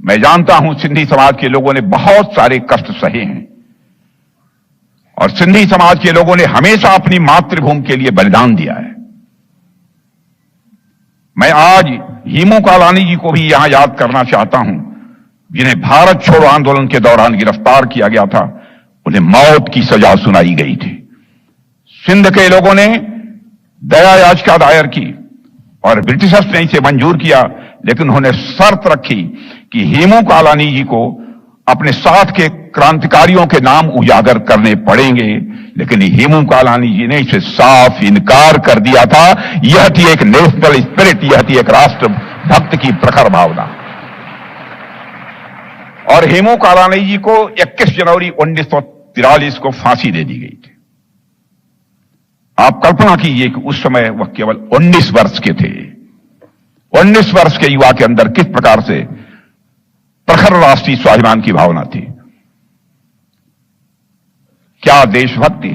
मैं जानता हूं सिंधी समाज के लोगों ने बहुत सारे कष्ट सहे हैं और सिंधी समाज के लोगों ने हमेशा अपनी मातृभूमि के लिए बलिदान दिया है। मैं आज हेमू कालानी जी को भी यहां याद करना चाहता हूं, जिन्हें भारत छोड़ो आंदोलन के दौरान गिरफ्तार किया गया था। उन्हें मौत की सजा सुनाई गई थी। सिंध के लोगों ने दया याचिका दायर की और ब्रिटिशर्स ने इसे मंजूर किया, लेकिन उन्होंने शर्त रखी कि हेमू कालानी जी को अपने साथ के क्रांतिकारियों के नाम उजागर करने पड़ेंगे, लेकिन हेमू कालानी जी ने इसे साफ इनकार कर दिया था। यह थी एक नेशनल स्पिरिट, यह थी एक राष्ट्र भक्त की प्रखर भावना। और हेमू कालानी जी को 21 जनवरी 1943 को फांसी दे दी गई थी। आप कल्पना कीजिए कि उस समय वह केवल 19 वर्ष के थे। 19 वर्ष के युवा के अंदर किस प्रकार से प्रखर राष्ट्रीय स्वाभिमान की भावना थी, क्या देशभक्ति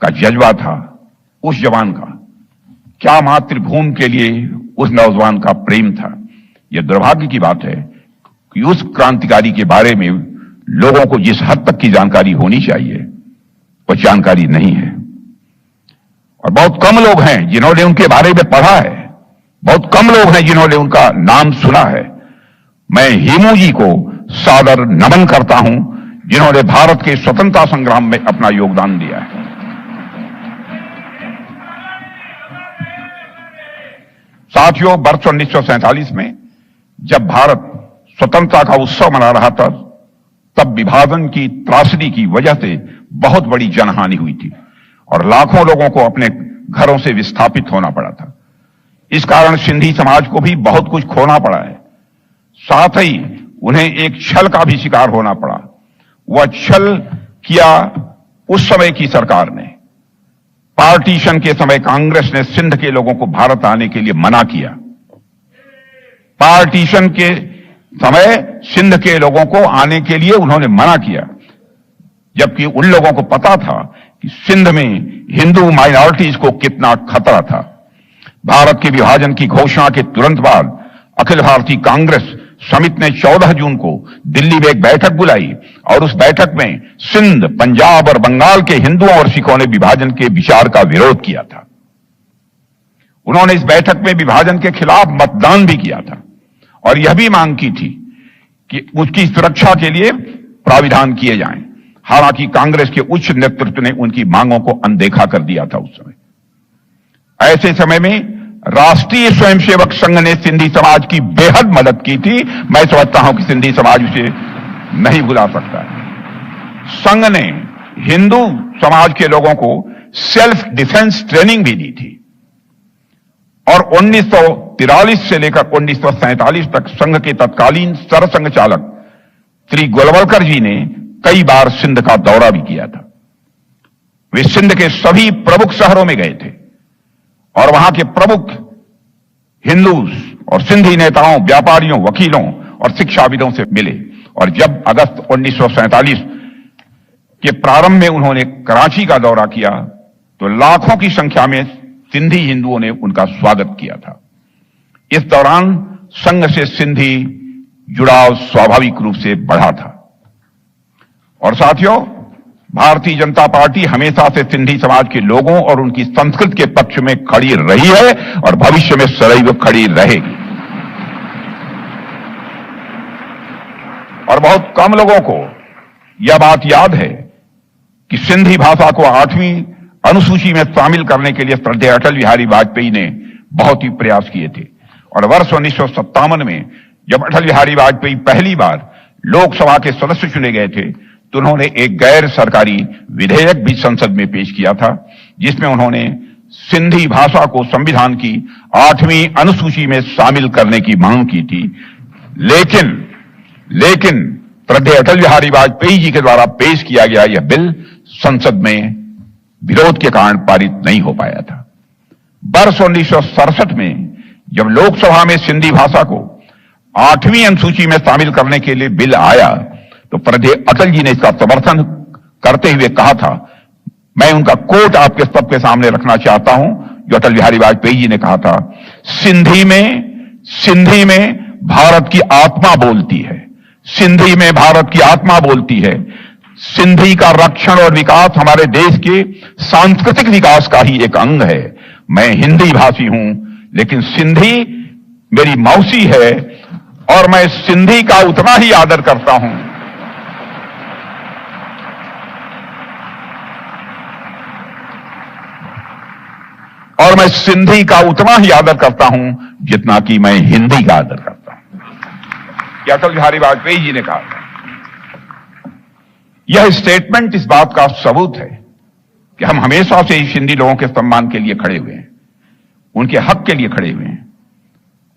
का जज्बा था उस जवान का, क्या मातृभूमि के लिए उस नौजवान का प्रेम था। यह दुर्भाग्य की बात है कि उस क्रांतिकारी के बारे में लोगों को जिस हद तक की जानकारी होनी चाहिए वह जानकारी नहीं है, और बहुत कम लोग हैं जिन्होंने उनके बारे में पढ़ा है, बहुत कम लोग हैं जिन्होंने उनका नाम सुना है। मैं हेमू जी को सादर नमन करता हूं, जिन्होंने भारत के स्वतंत्रता संग्राम में अपना योगदान दिया है। साथियों, वर्ष 1947 में जब भारत स्वतंत्रता का उत्सव मना रहा था, तब विभाजन की त्रासदी की वजह से बहुत बड़ी जनहानि हुई थी और लाखों लोगों को अपने घरों से विस्थापित होना पड़ा था। इस कारण सिंधी समाज को भी बहुत कुछ खोना पड़ा है। साथ ही उन्हें एक छल का भी शिकार होना पड़ा। वह छल किया उस समय की सरकार ने। पार्टीशन के समय कांग्रेस ने सिंध के लोगों को भारत आने के लिए मना किया। पार्टीशन के समय सिंध के लोगों को आने के लिए उन्होंने मना किया, जबकि उन लोगों को पता था कि सिंध में हिंदू माइनॉरिटीज को कितना खतरा था। भारत के विभाजन की घोषणा के तुरंत बाद अखिल भारतीय कांग्रेस समिति ने 14 जून को दिल्ली में एक बैठक बुलाई और उस बैठक में सिंध, पंजाब और बंगाल के हिंदुओं और सिखों ने विभाजन के विचार का विरोध किया था। उन्होंने इस बैठक में विभाजन के खिलाफ मतदान भी किया था और यह भी मांग की थी कि उसकी सुरक्षा के लिए प्राविधान किए जाएं। हालांकि कांग्रेस के उच्च नेतृत्व ने उनकी मांगों को अनदेखा कर दिया था उस समय। ऐसे समय में राष्ट्रीय स्वयंसेवक संघ ने सिंधी समाज की बेहद मदद की थी। मैं समझता हूं कि सिंधी समाज उसे नहीं भुला सकता है। संघ ने हिंदू समाज के लोगों को सेल्फ डिफेंस ट्रेनिंग भी दी थी और 1943 से लेकर 1947 तक संघ के तत्कालीन सरसंघ चालक श्री गोलवलकर जी ने कई बार सिंध का दौरा भी किया था। वे सिंध के सभी प्रमुख शहरों में गए थे और वहां के प्रमुख हिंदू और सिंधी नेताओं, व्यापारियों, वकीलों और शिक्षाविदों से मिले। और जब अगस्त 1947 के प्रारंभ में उन्होंने कराची का दौरा किया तो लाखों की संख्या में सिंधी हिंदुओं ने उनका स्वागत किया था। इस दौरान संघ से सिंधी जुड़ाव स्वाभाविक रूप से बढ़ा था। और साथियों, भारतीय जनता पार्टी हमेशा से सिंधी समाज के लोगों और उनकी संस्कृति के पक्ष में खड़ी रही है और भविष्य में सदैव खड़ी रहेगी। और बहुत कम लोगों को यह बात याद है कि सिंधी भाषा को 8वीं अनुसूची में शामिल करने के लिए श्रद्धेय अटल बिहारी वाजपेयी ने बहुत ही प्रयास किए थे। और वर्ष 1957 में जब अटल बिहारी वाजपेयी पहली बार लोकसभा के सदस्य चुने गए थे तो उन्होंने एक गैर सरकारी विधेयक भी संसद में पेश किया था, जिसमें उन्होंने सिंधी भाषा को संविधान की 8वीं अनुसूची में शामिल करने की मांग की थी। लेकिन श्रद्धेय अटल बिहारी वाजपेयी जी के द्वारा पेश किया गया यह बिल संसद में विरोध के कारण पारित नहीं हो पाया था। वर्ष 1967 में जब लोकसभा में सिंधी भाषा को 8वीं अनुसूची में शामिल करने के लिए बिल आया तो श्रद्धेय अटल जी ने इसका समर्थन करते हुए कहा था, मैं उनका कोट आपके सबके सामने रखना चाहता हूं, जो अटल बिहारी वाजपेयी जी ने कहा था, सिंधी में भारत की आत्मा बोलती है, सिंधी में भारत की आत्मा बोलती है। सिंधी का रक्षण और विकास हमारे देश के सांस्कृतिक विकास का ही एक अंग है। मैं हिंदी भाषी हूं, लेकिन सिंधी मेरी मौसी है और मैं सिंधी का उतना ही आदर करता हूं और मैं सिंधी का उतना ही आदर करता हूं जितना कि मैं हिंदी का आदर करता हूं। ये अटल बिहारी वाजपेयी जी ने कहा था। यह स्टेटमेंट इस बात का सबूत है कि हम हमेशा से ही सिंधी लोगों के सम्मान के लिए खड़े हुए हैं, उनके हक के लिए खड़े हुए हैं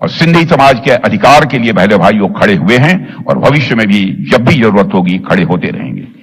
और सिंधी समाज के अधिकार के लिए बहनों भाइयों खड़े हुए हैं और भविष्य में भी जब भी जरूरत होगी खड़े होते रहेंगे।